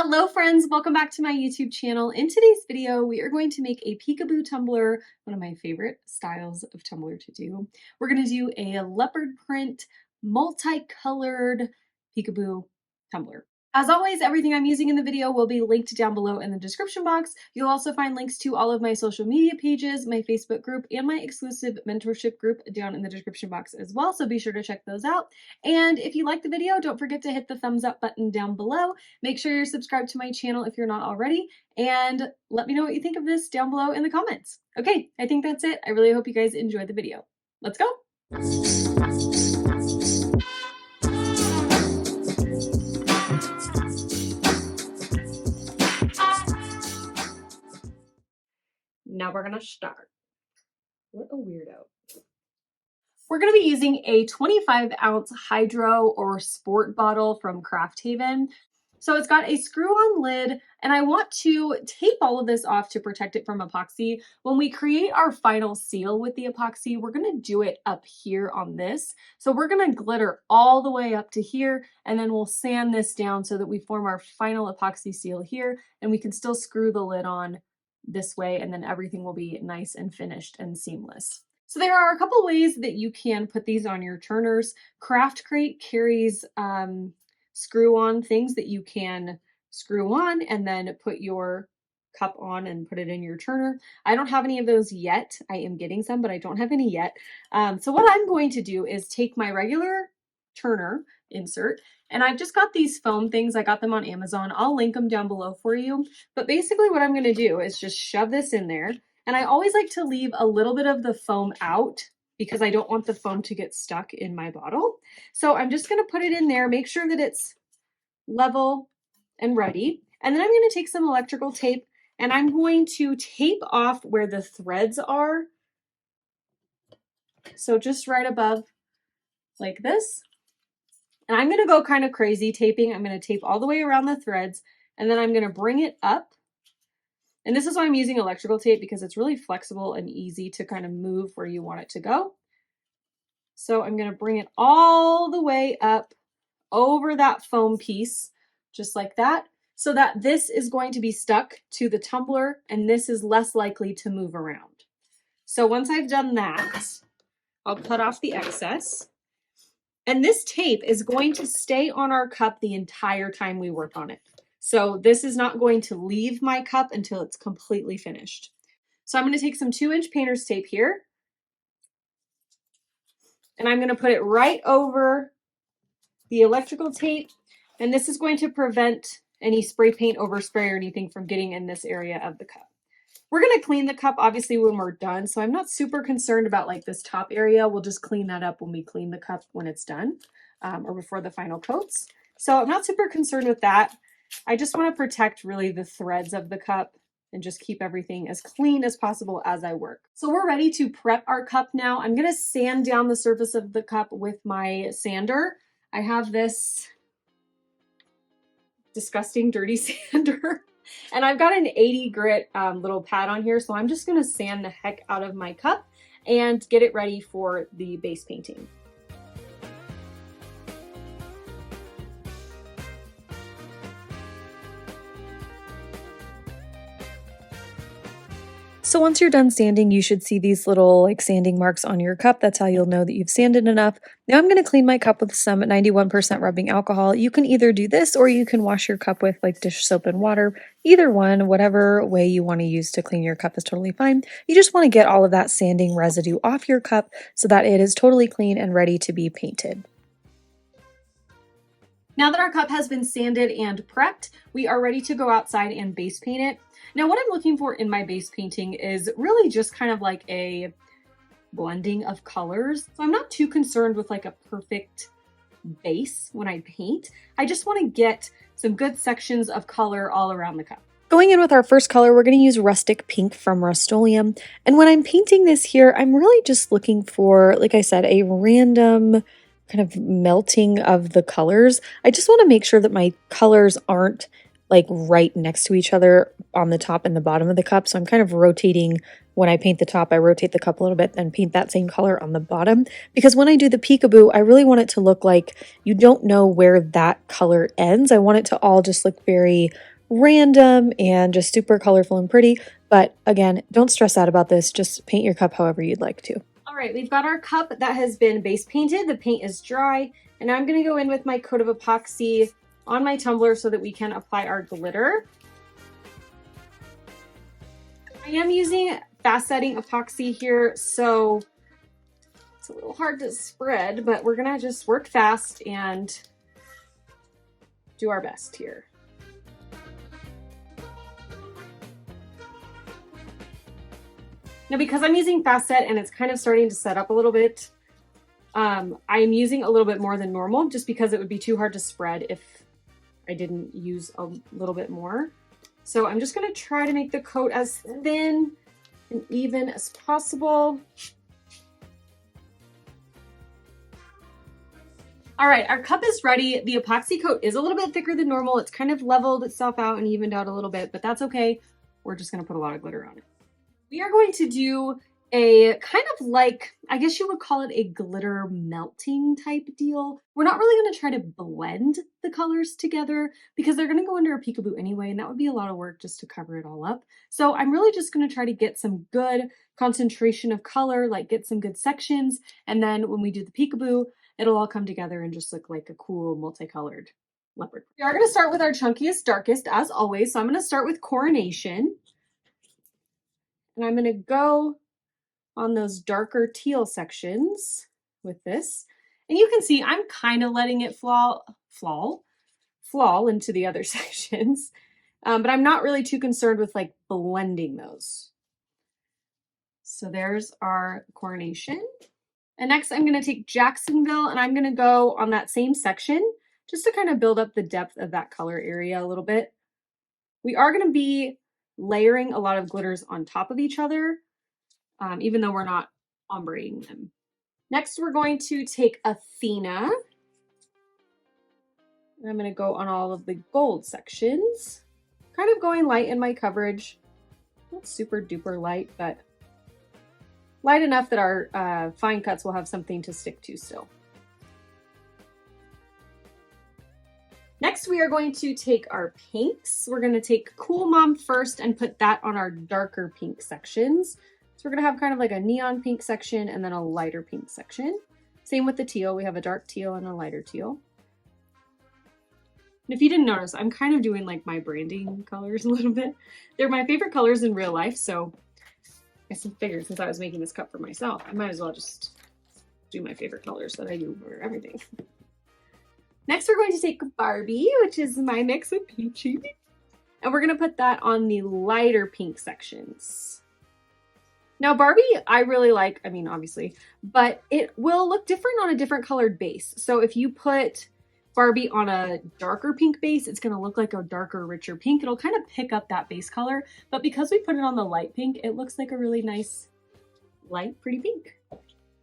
Hello friends, welcome back to my YouTube channel. In today's video, we are going to make a peekaboo tumbler, one of my favorite styles of tumbler to do. We're going to do a leopard print, multicolored peekaboo tumbler. As always, everything I'm using in the video will be linked down below in the description box. You'll also find links to all of my social media pages, my Facebook group, and my exclusive mentorship group down in the description box as well, so be sure to check those out. And if you like the video, don't forget to hit the thumbs up button down below. Make sure you're subscribed to my channel if you're not already, and let me know what you think of this down below in the comments. Okay, I think that's it. I really hope you guys enjoyed the video. Let's go! Now we're gonna start. What a weirdo. We're gonna be using a 25-ounce hydro or sport bottle from Craft Haven. So it's got a screw-on lid, and I want to tape all of this off to protect it from epoxy. When we create our final seal with the epoxy, we're gonna do it up here on this. So we're gonna glitter all the way up to here, and then we'll sand this down so that we form our final epoxy seal here, and we can still screw the lid on this way, and then everything will be nice and finished and seamless. So there are a couple ways that you can put these on your turners. Craft Crate carries screw-on things that you can screw on and then put your cup on and put it in your turner. I don't have any of those yet. I am getting some, but I don't have any yet. So what I'm going to do is take my regular turner insert, and I've just got these foam things. I got them on Amazon. I'll link them down below for you. But basically what I'm going to do is just shove this in there. And I always like to leave a little bit of the foam out because I don't want the foam to get stuck in my bottle. So I'm just going to put it in there, make sure that it's level and ready. And then I'm going to take some electrical tape and I'm going to tape off where the threads are. So just right above like this. And I'm going to go kind of crazy taping. I'm going to tape all the way around the threads, and then I'm going to bring it up. And this is why I'm using electrical tape, because it's really flexible and easy to kind of move where you want it to go. So I'm going to bring it all the way up over that foam piece, just like that, so that this is going to be stuck to the tumbler and this is less likely to move around. So once I've done that, I'll cut off the excess. And this tape is going to stay on our cup the entire time we work on it. So this is not going to leave my cup until it's completely finished. So I'm going to take some 2-inch painter's tape here, and I'm going to put it right over the electrical tape. And this is going to prevent any spray paint, overspray, or anything from getting in this area of the cup. We're going to clean the cup obviously when we're done, so I'm not super concerned about like this top area. We'll just clean that up when we clean the cup when it's done, or before the final coats. So I'm not super concerned with that. I just want to protect really the threads of the cup and just keep everything as clean as possible as I work. So we're ready to prep our cup now. I'm going to sand down the surface of the cup with my sander. I have this disgusting dirty sander. And I've got an 80 grit little pad on here, so I'm just going to sand the heck out of my cup and get it ready for the base painting. So once you're done sanding, you should see these little like sanding marks on your cup. That's how you'll know that you've sanded enough. Now I'm going to clean my cup with some 91% rubbing alcohol. You can either do this or you can wash your cup with like dish soap and water. Either one, whatever way you want to use to clean your cup is totally fine. You just want to get all of that sanding residue off your cup so that it is totally clean and ready to be painted. Now that our cup has been sanded and prepped, we are ready to go outside and base paint it. Now what I'm looking for in my base painting is really just kind of like a blending of colors. So I'm not too concerned with like a perfect base when I paint. I just want to get some good sections of color all around the cup. Going in with our first color, we're going to use Rustic Pink from Rust-Oleum. And when I'm painting this here, I'm really just looking for, like I said, a random kind of melting of the colors. I just want to make sure that my colors aren't like right next to each other on the top and the bottom of the cup. So I'm kind of rotating when I paint the top, I rotate the cup a little bit, then paint that same color on the bottom. Because when I do the peekaboo, I really want it to look like you don't know where that color ends. I want it to all just look very random and just super colorful and pretty. But again, don't stress out about this. Just paint your cup however you'd like to. All right, we've got our cup that has been base painted. The paint is dry, and now I'm going to go in with my coat of epoxy on my tumbler so that we can apply our glitter. I am using fast setting epoxy here, so it's a little hard to spread, but we're going to just work fast and do our best here. Now, because I'm using fast set and it's kind of starting to set up a little bit, I'm using a little bit more than normal just because it would be too hard to spread if I didn't use a little bit more. So I'm just going to try to make the coat as thin and even as possible. All right, our cup is ready. The epoxy coat is a little bit thicker than normal. It's kind of leveled itself out and evened out a little bit, but that's okay. We're just going to put a lot of glitter on it. We are going to do a kind of like, I guess you would call it a glitter melting type deal. We're not really going to try to blend the colors together because they're going to go under a peekaboo anyway, and that would be a lot of work just to cover it all up. So I'm really just going to try to get some good concentration of color, like get some good sections, and then when we do the peekaboo, it'll all come together and just look like a cool multicolored leopard. We are going to start with our chunkiest, darkest as always. So I'm going to start with Coronation. And I'm going to go on those darker teal sections with this. And you can see I'm kind of letting it fall into the other sections. But I'm not really too concerned with like blending those. So there's our Coronation. And next I'm going to take Jacksonville and I'm going to go on that same section just to kind of build up the depth of that color area a little bit. We are going to be layering a lot of glitters on top of each other, even though we're not ombreing them. Next, we're going to take Athena. And I'm going to go on all of the gold sections, kind of going light in my coverage. Not super duper light, but light enough that our fine cuts will have something to stick to still. Next, we are going to take our pinks. We're going to take Cool Mom first and put that on our darker pink sections. So we're going to have kind of like a neon pink section and then a lighter pink section. Same with the teal. We have a dark teal and a lighter teal. And if you didn't notice, I'm kind of doing like my branding colors a little bit. They're my favorite colors in real life, so I figured since I was making this cup for myself, I might as well just do my favorite colors that I do for everything. Next, we're going to take Barbie, which is my mix with Peachy. And we're going to put that on the lighter pink sections. Now, Barbie, I really like, I mean, obviously, but it will look different on a different colored base. So if you put Barbie on a darker pink base, it's going to look like a darker, richer pink. It'll kind of pick up that base color. But because we put it on the light pink, it looks like a really nice, light, pretty pink.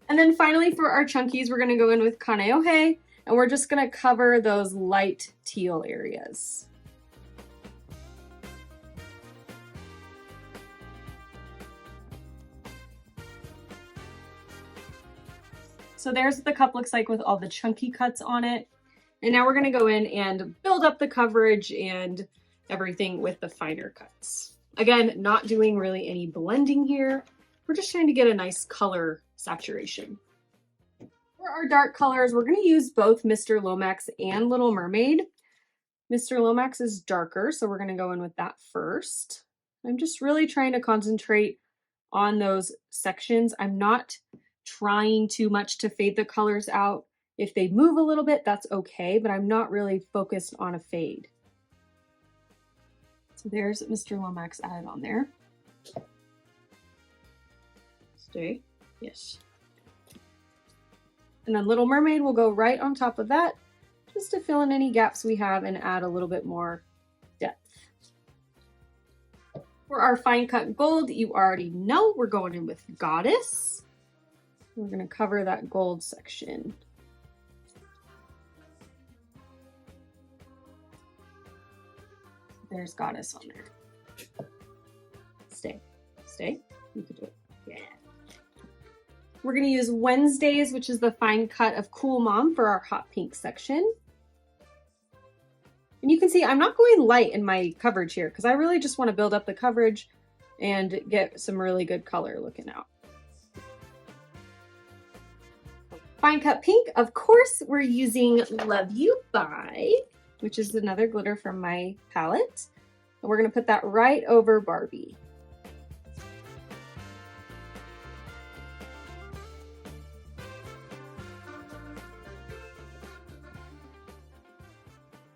And then finally, for our chunkies, we're going to go in with Kaneohe. And we're just going to cover those light teal areas. So there's what the cup looks like with all the chunky cuts on it. And now we're going to go in and build up the coverage and everything with the finer cuts. Again, not doing really any blending here. We're just trying to get a nice color saturation. For our dark colors, we're going to use both Mr. Lomax and Little Mermaid. Mr. Lomax is darker, so we're going to go in with that first. I'm just really trying to concentrate on those sections. I'm not trying too much to fade the colors out. If they move a little bit, that's okay, but I'm not really focused on a fade. So there's Mr. Lomax added on there. Stay. Yes. And then Little Mermaid will go right on top of that just to fill in any gaps we have and add a little bit more depth. For our fine cut gold, you already know we're going in with Goddess. We're going to cover that gold section. There's Goddess on there. Stay. Stay. You can do it. Yeah. We're going to use Wednesdays, which is the fine cut of Cool Mom for our hot pink section. And you can see I'm not going light in my coverage here because I really just want to build up the coverage and get some really good color looking out. Fine cut pink, of course, we're using Love You Bye, which is another glitter from my palette. And we're going to put that right over Barbie.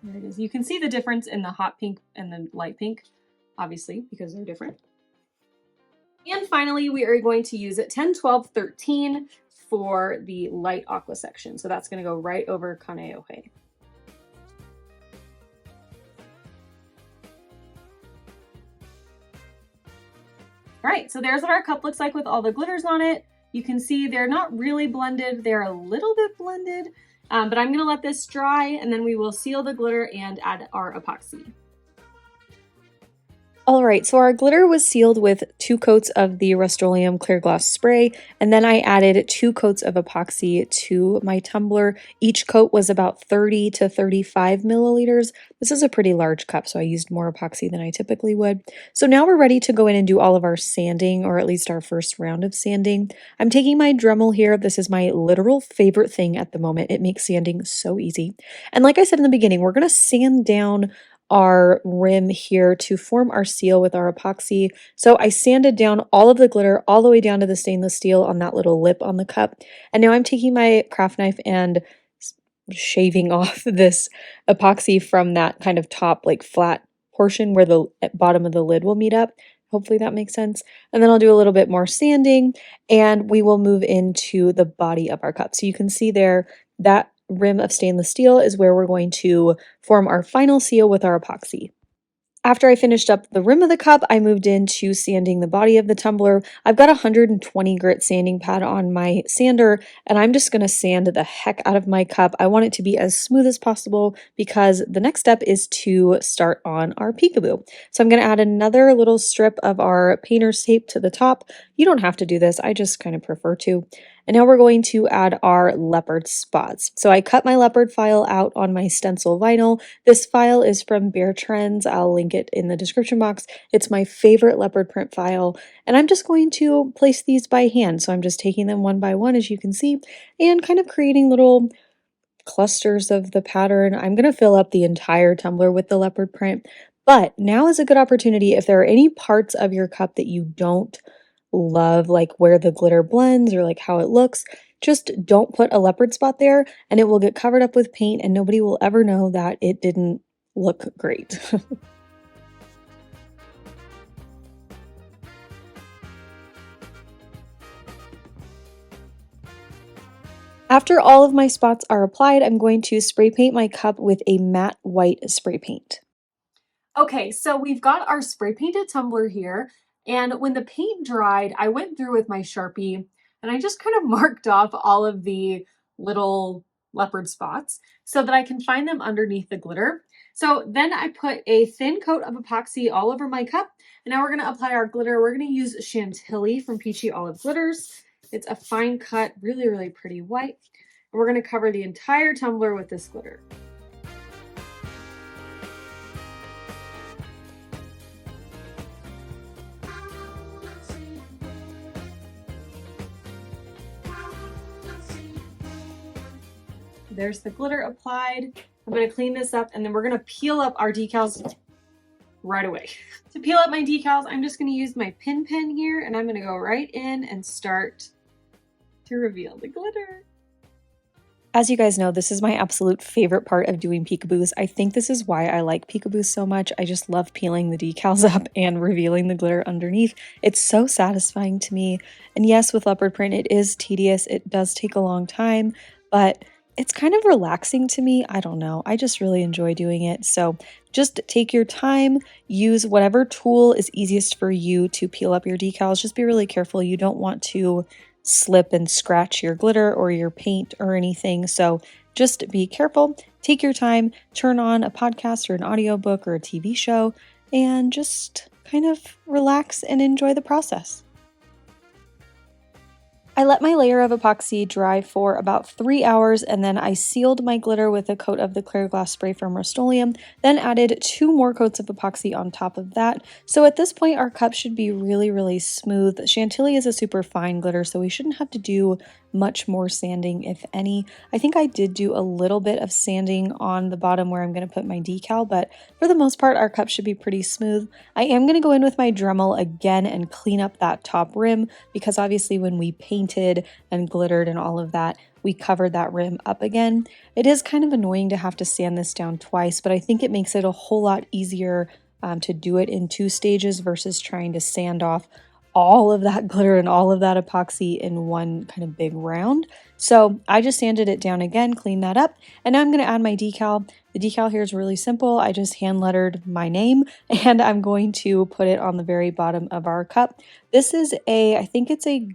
There it is. You can see the difference in the hot pink and the light pink, obviously, because they're different. And finally, we are going to use 10, 12, 13 for the light aqua section. So that's going to go right over Kaneohe. All right, so there's what our cup looks like with all the glitters on it. You can see they're not really blended. They're a little bit blended, but I'm gonna let this dry and then we will seal the glitter and add our epoxy. All right, so our glitter was sealed with 2 coats of the Rust-Oleum clear glass spray, and then I added 2 coats of epoxy to my tumbler. Each coat was about 30 to 35 milliliters. This is a pretty large cup, so I used more epoxy than I typically would. So now we're ready to go in and do all of our sanding, or at least our first round of sanding. I'm taking my Dremel here. This is my literal favorite thing at the moment. It makes sanding so easy. And like I said in the beginning, we're gonna sand down our rim here to form our seal with our epoxy. So I sanded down all of the glitter all the way down to the stainless steel on that little lip on the cup. And now I'm taking my craft knife and shaving off this epoxy from that kind of top like flat portion where the bottom of the lid will meet up. Hopefully that makes sense. And then I'll do a little bit more sanding and we will move into the body of our cup. So you can see there that rim of stainless steel is where we're going to form our final seal with our epoxy. After I finished up the rim of the cup, I moved into sanding the body of the tumbler. I've got a 120 grit sanding pad on my sander, and I'm just going to sand the heck out of my cup. I want it to be as smooth as possible because the next step is to start on our peekaboo. So I'm going to add another little strip of our painter's tape to the top. You don't have to do this, I just kind of prefer to. And now we're going to add our leopard spots. So I cut my leopard file out on my stencil vinyl. This file is from Bear Trends. I'll link it in the description box. It's my favorite leopard print file. And I'm just going to place these by hand. So I'm just taking them one by one, as you can see, and kind of creating little clusters of the pattern. I'm going to fill up the entire tumbler with the leopard print. But now is a good opportunity if there are any parts of your cup that you don't love, like where the glitter blends or like how it looks, just don't put a leopard spot there and it will get covered up with paint and nobody will ever know that it didn't look great. After all of my spots are applied, I'm going to spray paint my cup with a matte white spray paint. Okay, so we've got our spray painted tumbler here. And when the paint dried, I went through with my Sharpie and I just kind of marked off all of the little leopard spots so that I can find them underneath the glitter. So then I put a thin coat of epoxy all over my cup. And now we're going to apply our glitter. We're going to use Chantilly from Peachy Olive Glitters. It's a fine cut, really, really pretty white. And we're going to cover the entire tumbler with this glitter. There's the glitter applied. I'm going to clean this up and then we're going to peel up our decals right away. To peel up my decals, I'm just going to use my pin pen here and I'm going to go right in and start to reveal the glitter. As you guys know, this is my absolute favorite part of doing peekaboos. I think this is why I like peekaboos so much. I just love peeling the decals up and revealing the glitter underneath. It's so satisfying to me. And yes, with leopard print, it is tedious. It does take a long time, but it's kind of relaxing to me. I don't know. I just really enjoy doing it. So just take your time, use whatever tool is easiest for you to peel up your decals. Just be really careful. You don't want to slip and scratch your glitter or your paint or anything. So Just be careful, take your time, turn on a podcast or an audiobook or a TV show, and just kind of relax and enjoy the process. I let my layer of epoxy dry for about 3 hours, and then I sealed my glitter with a coat of the clear glass spray from Rust-Oleum, then added 2 more coats of epoxy on top of that. So at this point, our cup should be really, really smooth. Chantilly is a super fine glitter, so we shouldn't have to do much more sanding, if any. I think I did do a little bit of sanding on the bottom where I'm going to put my decal, but for the most part, our cup should be pretty smooth. I am going to go in with my Dremel again and clean up that top rim, because obviously when we painted and glittered and all of that, we covered that rim up again. It is kind of annoying to have to sand this down twice, but I think it makes it a whole lot easier to do it in 2 stages versus trying to sand off all of that glitter and all of that epoxy in one kind of big round. So I just sanded it down again, cleaned that up, and now I'm going to add my decal. The decal here is really simple. I just hand lettered my name, and I'm going to put it on the very bottom of our cup. This is I think it's a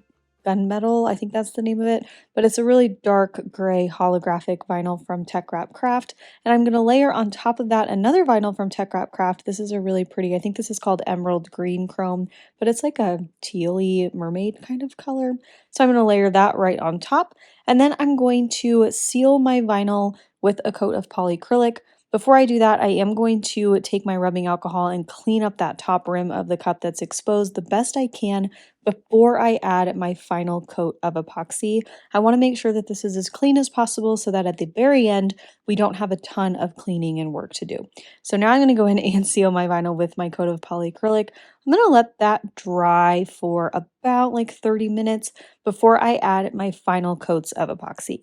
gunmetal, I think that's the name of it, but it's a really dark gray holographic vinyl from Tech Wrap Craft, and I'm going to layer on top of that another vinyl from Tech Wrap Craft. This is a really pretty, I think this is called Emerald Green Chrome, but it's like a tealy mermaid kind of color. So I'm going to layer that right on top, and then I'm going to seal my vinyl with a coat of polyacrylic. Before I do that, I am going to take my rubbing alcohol and clean up that top rim of the cup that's exposed the best I can before I add my final coat of epoxy. I want to make sure that this is as clean as possible so that at the very end, we don't have a ton of cleaning and work to do. So now I'm going to go in and seal my vinyl with my coat of polyacrylic. I'm going to let that dry for about like 30 minutes before I add my final coats of epoxy.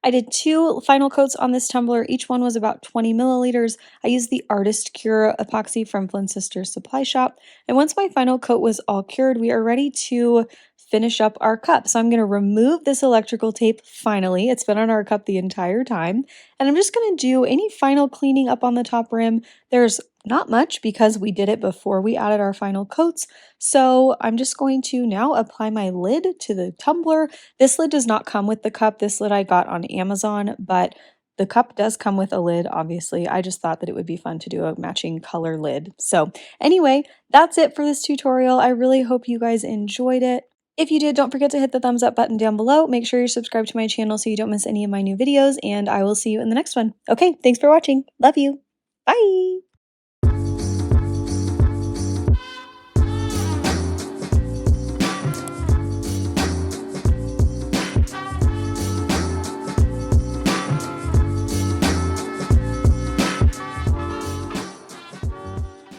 I did 2 final coats on this tumbler. Each one was about 20 milliliters. I used the Artist Cure epoxy from Flynn Sisters Supply Shop. And once my final coat was all cured, we are ready to finish up our cup. So I'm going to remove this electrical tape finally. It's been on our cup the entire time. And I'm just going to do any final cleaning up on the top rim. There's not much because we did it before we added our final coats. So I'm just going to now apply my lid to the tumbler. This lid does not come with the cup. This lid I got on Amazon, but the cup does come with a lid, obviously. I just thought that it would be fun to do a matching color lid. So anyway, that's it for this tutorial. I really hope you guys enjoyed it. If you did, don't forget to hit the thumbs up button down below. Make sure you're subscribed to my channel so you don't miss any of my new videos, and I will see you in the next one. Okay, thanks for watching. Love you. Bye!